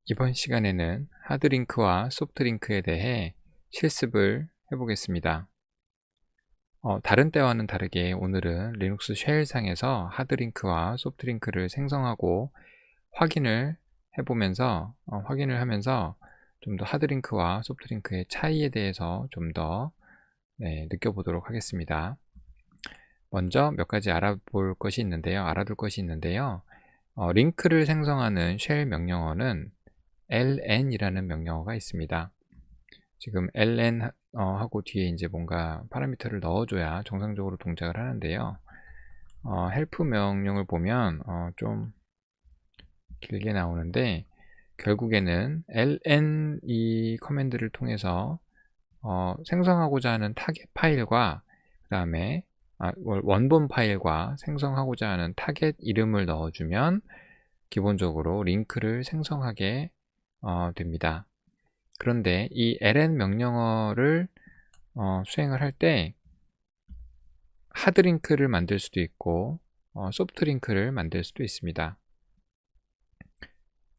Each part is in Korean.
이번 시간에는 하드링크와 소프트링크에 대해 실습을 해보겠습니다. 다른 때와는 다르게 오늘은 리눅스 쉘상에서 하드링크와 소프트링크를 생성하고 확인을 하면서 좀 더 하드링크와 소프트링크의 차이에 대해서 좀 더 느껴보도록 하겠습니다. 먼저 몇 가지 알아둘 것이 있는데요. 링크를 생성하는 쉘 명령어는 ln이라는 명령어가 있습니다. 지금 ln 하고 뒤에 이제 뭔가 파라미터를 넣어줘야 정상적으로 동작을 하는데요. help 명령을 보면 좀 길게 나오는데 결국에는 ln 이 커맨드를 통해서 생성하고자 하는 타겟 파일과 그 다음에 원본 파일과 생성하고자 하는 타겟 이름을 넣어주면 기본적으로 링크를 생성하게 됩니다. 그런데 이 ln 명령어를 수행을 할 때 하드링크를 만들 수도 있고 소프트링크를 만들 수도 있습니다.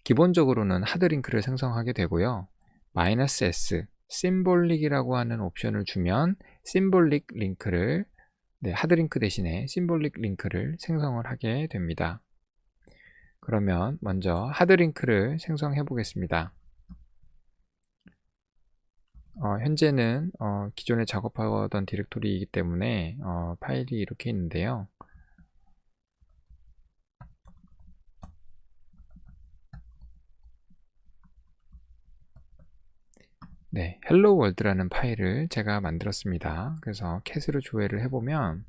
기본적으로는 하드링크를 생성하게 되고요. -s 심볼릭이라고 하는 옵션을 주면 심볼릭 링크를 하드링크 대신에 심볼릭 링크를 생성을 하게 됩니다. 그러면 먼저 하드링크를 생성해 보겠습니다. 현재는 기존에 작업하던 디렉토리이기 때문에 파일이 이렇게 있는데요. hello world라는 파일을 제가 만들었습니다. 그래서 캣으로 조회를 해보면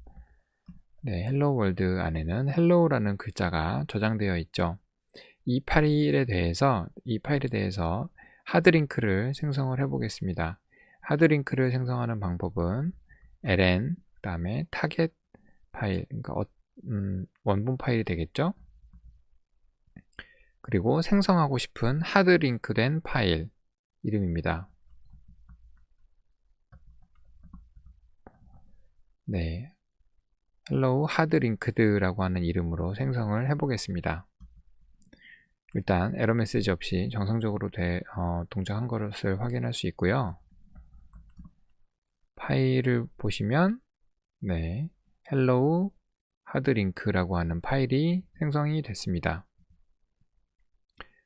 hello world 안에는 hello라는 글자가 저장되어 있죠. 이 파일에 대해서 하드링크를 생성을 해 보겠습니다. 하드링크를 생성하는 방법은 ln 그 다음에 타겟 파일, 그러니까 원본 파일이 되겠죠. 그리고 생성하고 싶은 하드링크된 파일 이름입니다. hello hardlinked라고 하는 이름으로 생성을 해 보겠습니다. 일단 에러 메시지 없이 정상적으로 동작한 것을 확인할 수 있고요. 파일을 보시면 hello hardlink라고 하는 파일이 생성이 됐습니다.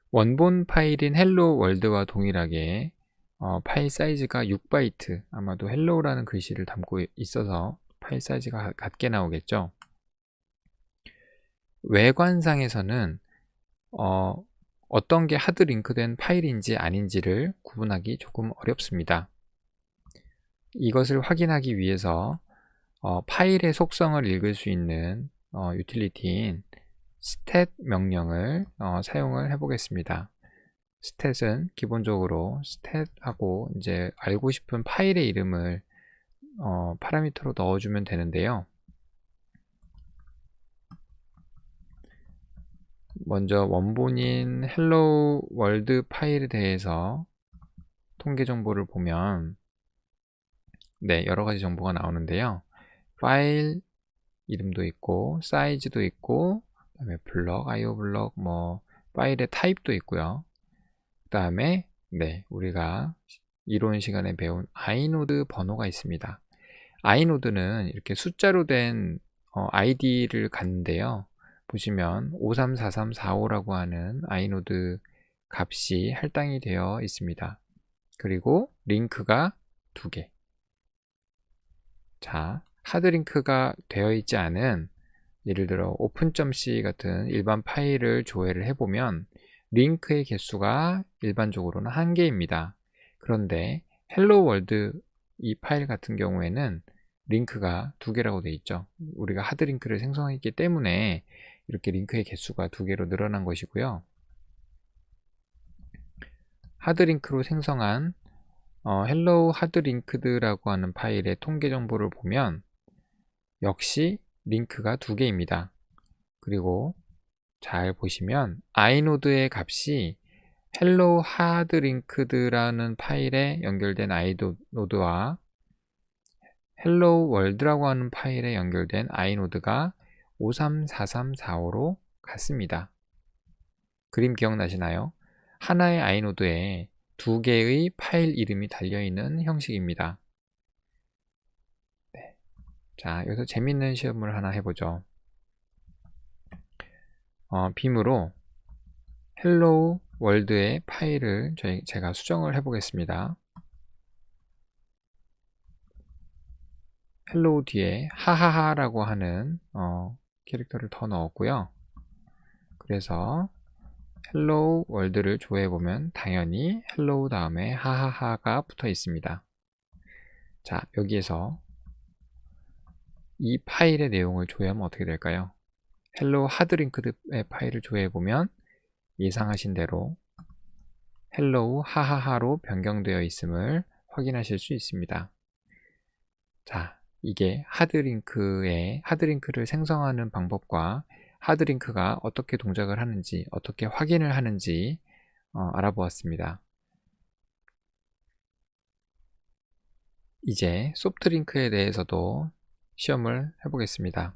원본 파일인 hello world와 동일하게 파일 사이즈가 6바이트, 아마도 hello라는 글씨를 담고 있어서 파일 사이즈가 같게 나오겠죠. 외관상에서는 어떤 게 하드 링크된 파일인지 아닌지를 구분하기 조금 어렵습니다. 이것을 확인하기 위해서 파일의 속성을 읽을 수 있는 유틸리티인 stat 명령을 사용을 해 보겠습니다. stat은 기본적으로 stat하고 이제 알고 싶은 파일의 이름을 파라미터로 넣어주면 되는데요. 먼저 원본인 hello world 파일에 대해서 통계 정보를 보면 여러 가지 정보가 나오는데요. 파일 이름도 있고 사이즈도 있고 그다음에 블럭, IO 블럭, 파일의 타입도 있고요. 그 다음에 우리가 이론 시간에 배운 inode 번호가 있습니다. inode는 이렇게 숫자로 된 id를 갖는데요. 보시면 534345라고 하는 inode 값이 할당이 되어 있습니다. 그리고 링크가 2개. 자, 하드링크가 되어 있지 않은 예를 들어 open.c 같은 일반 파일을 조회를 해보면 링크의 개수가 일반적으로는 1개입니다. 그런데 hello world 이 파일 같은 경우에는 링크가 2개라고 되어 있죠. 우리가 하드링크를 생성했기 때문에 이렇게 링크의 개수가 2개로 늘어난 것이고요. 하드링크로 생성한 hello hardlinked라고 하는 파일의 통계 정보를 보면 역시 링크가 2개입니다. 그리고 잘 보시면 inode의 값이 hello hardlinked라는 파일에 연결된 inode와 hello world라고 하는 파일에 연결된 inode가 534345로 같습니다. 그림 기억나시나요? 하나의 아이노드에 두 개의 파일 이름이 달려있는 형식입니다. 네. 자, 여기서 재밌는 시험을 하나 해보죠. 빔으로 헬로우 월드의 파일을 제가 수정을 해보겠습니다. 헬로우 뒤에 하하하라고 하는 캐릭터를 더 넣었고요. 그래서 헬로우 월드를 조회해보면 당연히 헬로우 다음에 하하하가 붙어 있습니다. 자, 여기에서 이 파일의 내용을 조회하면 어떻게 될까요? 헬로우 하드링크드의 파일을 조회해보면 예상하신 대로 헬로우 하하하로 변경되어 있음을 확인하실 수 있습니다. 자, 이게 하드링크를 생성하는 방법과 하드링크가 어떻게 동작을 하는지, 어떻게 확인을 하는지 알아보았습니다. 이제 소프트링크에 대해서도 시험을 해보겠습니다.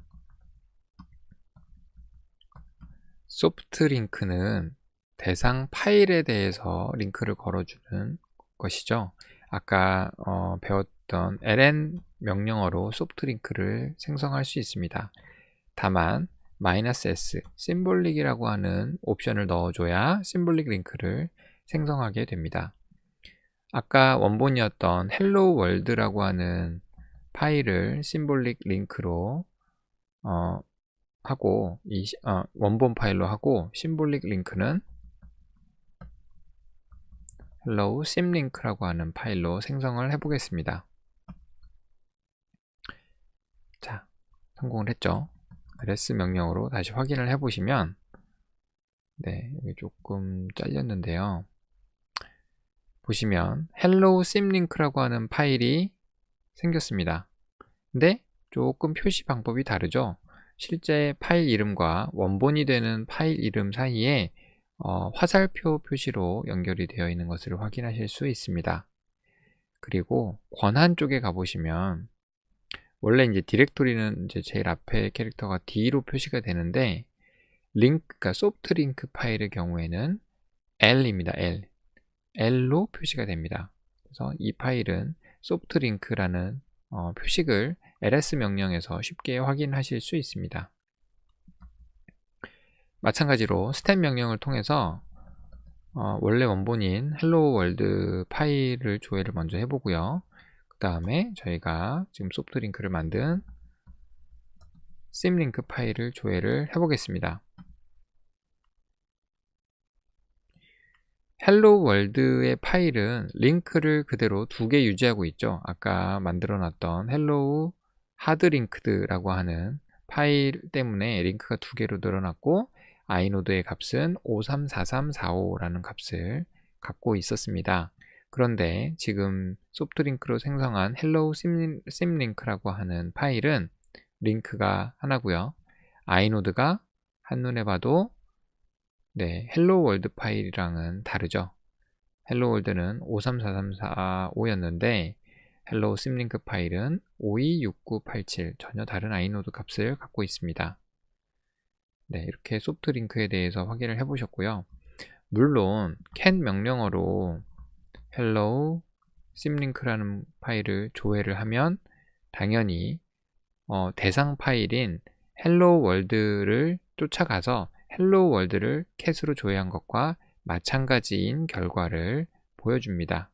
소프트링크는 대상 파일에 대해서 링크를 걸어주는 것이죠. 아까 배웠던 ln 명령어로 소프트링크를 생성할 수 있습니다. 다만 -s, 심볼릭이라고 하는 옵션을 넣어줘야 심볼릭 링크를 생성하게 됩니다. 아까 원본이었던 hello world라고 하는 파일을 심볼릭 링크로 하고 원본 파일로 하고 심볼릭 링크는 hello simlink라고 하는 파일로 생성을 해 보겠습니다. 자, 성공을 했죠. ls 명령으로 다시 확인을 해 보시면 네, 여기 조금 잘렸는데요. 보시면 hello simlink라고 하는 파일이 생겼습니다. 근데 조금 표시 방법이 다르죠. 실제 파일 이름과 원본이 되는 파일 이름 사이에 화살표 표시로 연결이 되어 있는 것을 확인하실 수 있습니다. 그리고 권한 쪽에 가보시면 원래 이제 디렉토리는 이제 제일 앞에 캐릭터가 D로 표시가 되는데 그러니까 소프트 링크 파일의 경우에는 L입니다. L로 표시가 됩니다. 그래서 이 파일은 소프트 링크라는 표식을 ls 명령에서 쉽게 확인하실 수 있습니다. 마찬가지로 스텝 명령을 통해서 원래 원본인 hello world 파일을 조회를 먼저 해보고요. 그 다음에 저희가 지금 소프트 링크를 만든 simlink 파일을 조회를 해보겠습니다. hello world의 파일은 링크를 그대로 두 개 유지하고 있죠. 아까 만들어 놨던 hello hardlinked라고 하는 파일 때문에 링크가 두 개로 늘어났고 아이노드의 값은 534345라는 값을 갖고 있었습니다. 그런데 지금 소프트링크로 생성한 hello simlink라고 하는 파일은 링크가 하나고요. 아이노드가 한눈에 봐도 네, hello world 파일이랑은 다르죠. hello world는 534345였는데 hello simlink 파일은 526987 전혀 다른 아이노드 값을 갖고 있습니다. 네, 이렇게 소프트 링크에 대해서 확인을 해보셨고요. 물론 cat 명령어로 hello simlink라는 파일을 조회를 하면 당연히 대상 파일인 hello world를 쫓아가서 hello world를 cat으로 조회한 것과 마찬가지인 결과를 보여줍니다.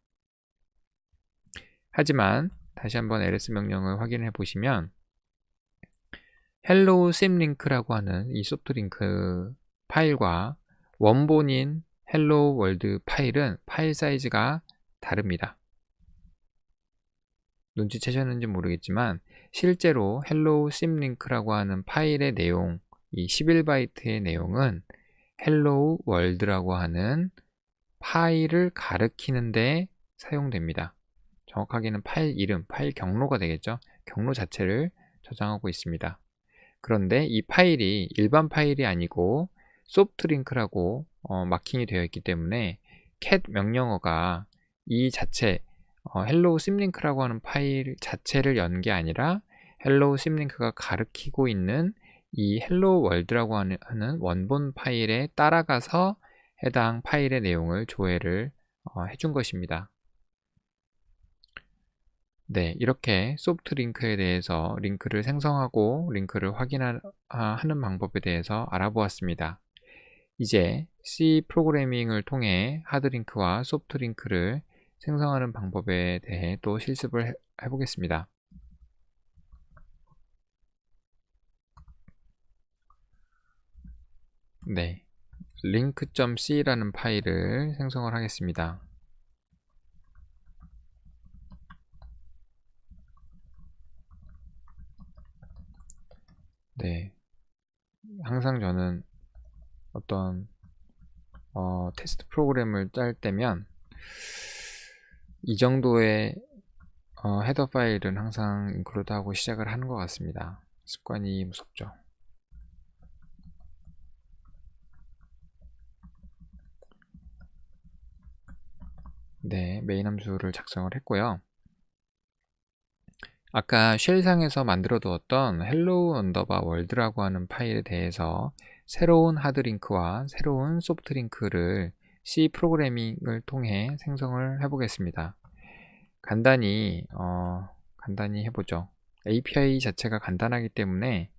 하지만 다시 한번 ls 명령을 확인해 보시면 hello simlink라고 하는 이 소프트링크 파일과 원본인 hello world 파일은 파일 사이즈가 다릅니다. 눈치채셨는지 모르겠지만 실제로 hello simlink라고 하는 파일의 내용, 이 11바이트의 내용은 hello world라고 하는 파일을 가리키는데 사용됩니다. 정확하게는 파일 이름, 파일 경로가 되겠죠. 경로 자체를 저장하고 있습니다. 그런데 이 파일이 일반 파일이 아니고 소프트링크라고 마킹이 되어 있기 때문에 cat 명령어가 이 자체 hello simlink라고 하는 파일 자체를 연 게 아니라 hello simlink가 가리키고 있는 이 hello world라고 하는 원본 파일에 따라가서 해당 파일의 내용을 조회를 해준 것입니다. 네, 이렇게 소프트 링크에 대해서 링크를 생성하고 링크를 확인하는 방법에 대해서 알아보았습니다. 이제 C 프로그래밍을 통해 하드링크와 소프트 링크를 생성하는 방법에 대해 또 실습을 해보겠습니다. 네, link.c라는 파일을 생성을 하겠습니다. 네, 항상 저는 어떤 테스트 프로그램을 짤 때면 이 정도의 헤더 파일은 항상 인클루드 하고 시작을 하는 것 같습니다. 습관이 무섭죠. 네, 메인 함수를 작성을 했고요. 아까 쉘상에서 만들어 두었던 hello world라고 하는 파일에 대해서 새로운 하드링크와 새로운 소프트링크를 C 프로그래밍을 통해 생성을 해보겠습니다. 간단히 해보죠. API 자체가 간단하기 때문에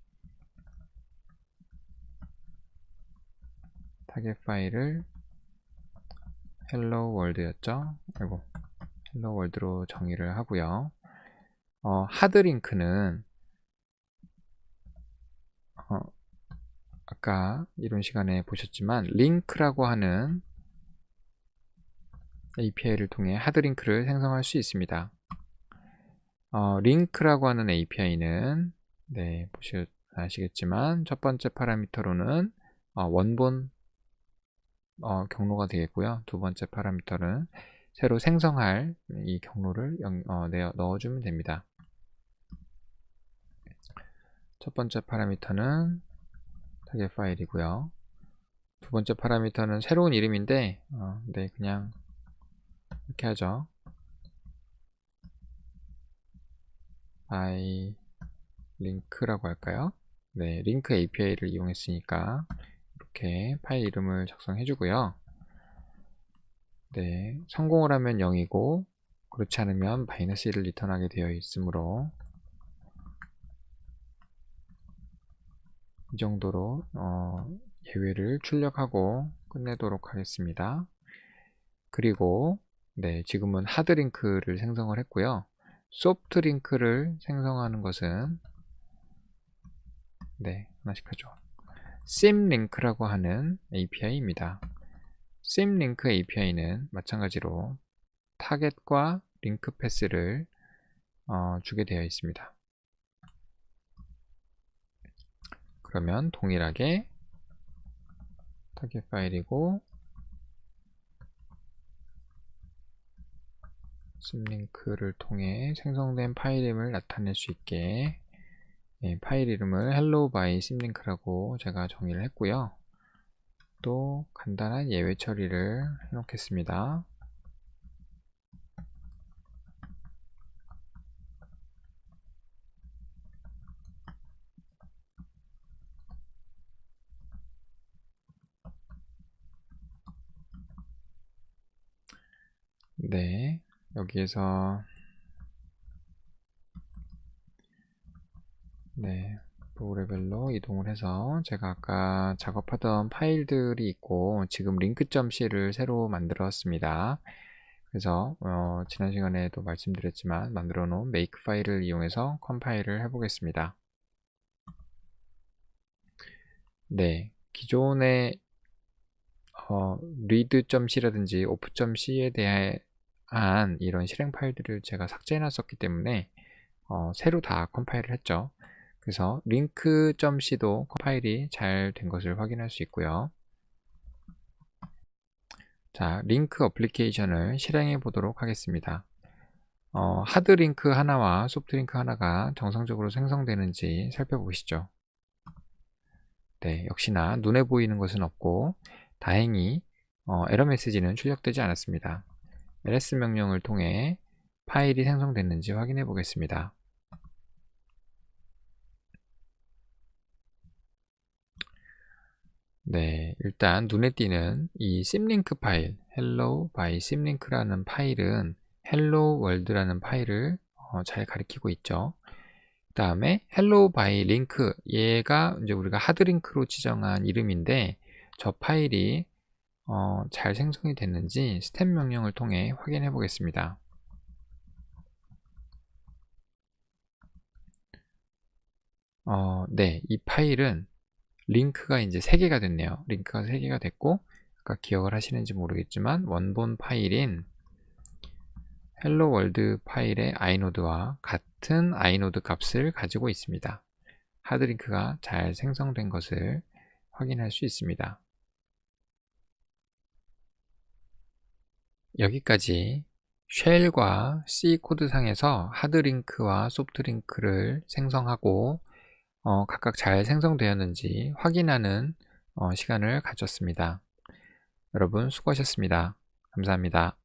타겟 파일을 hello world였죠. 아이고, hello world로 정의를 하고요. 하드링크는 아까 이론 시간에 보셨지만 링크라고 하는 API를 통해 하드링크를 생성할 수 있습니다. 링크라고 하는 API는 네, 아시겠지만 첫 번째 파라미터로는 원본 경로가 되겠고요. 두 번째 파라미터는 새로 생성할 이 경로를 넣어주면 됩니다. 첫 번째 파라미터는 타겟 파일이고요. 두 번째 파라미터는 새로운 이름인데 네, 그냥 이렇게 하죠. by link라고 할까요? 네, 링크 API를 이용했으니까 이렇게 파일 이름을 작성해 주고요. 네, 성공을 하면 0이고 그렇지 않으면 -1을 리턴하게 되어 있으므로 이 정도로 예외를 출력하고 끝내도록 하겠습니다. 그리고 네, 지금은 하드링크를 생성을 했고요. 소프트링크를 생성하는 것은 네, 하나씩 하죠. simlink라고 하는 API입니다. simlink API는 마찬가지로 타겟과 링크 패스를 주게 되어 있습니다. 그러면 동일하게 타겟 파일이고 simlink를 통해 생성된 파일 이름을 나타낼 수 있게 파일 이름을 hello by simlink라고 제가 정의를 했고요. 또 간단한 예외 처리를 해 놓겠습니다. 네, 여기에서 네, 로 레벨로 이동을 해서 제가 아까 작업하던 파일들이 있고 지금 link.c를 새로 만들었습니다. 그래서 지난 시간에도 말씀드렸지만 만들어 놓은 make 파일을 이용해서 컴파일을 해보겠습니다. 네, 기존의 read.c라든지 off.c에 대한 이런 실행 파일들을 제가 삭제해 놨었기 때문에 새로 다 컴파일을 했죠. 그래서 link.c도 컴파일이 잘 된 것을 확인할 수 있고요. 자, 링크 어플리케이션을 실행해 보도록 하겠습니다. 하드 링크 하나와 소프트 링크 하나가 정상적으로 생성되는지 살펴보시죠. 네, 역시나 눈에 보이는 것은 없고 다행히 에러 메시지는 출력되지 않았습니다. ls 명령을 통해 파일이 생성됐는지 확인해 보겠습니다. 네, 일단 눈에 띄는 이 심링크 파일, hello by simlink라는 파일은 hello world라는 파일을 잘 가리키고 있죠. 그 다음에 hello by link, 얘가 이제 우리가 하드링크로 지정한 이름인데 저 파일이 잘 생성이 됐는지 스텝 명령을 통해 확인해 보겠습니다. 네, 이 파일은 링크가 이제 3개가 됐네요. 링크가 3개가 됐고, 아까 기억을 하시는지 모르겠지만 원본 파일인 hello world 파일의 iNode와 같은 iNode 값을 가지고 있습니다. 하드링크가 잘 생성된 것을 확인할 수 있습니다. 여기까지 쉘과 C 코드상에서 하드링크와 소프트링크를 생성하고 각각 잘 생성되었는지 확인하는 시간을 가졌습니다. 여러분 수고하셨습니다. 감사합니다.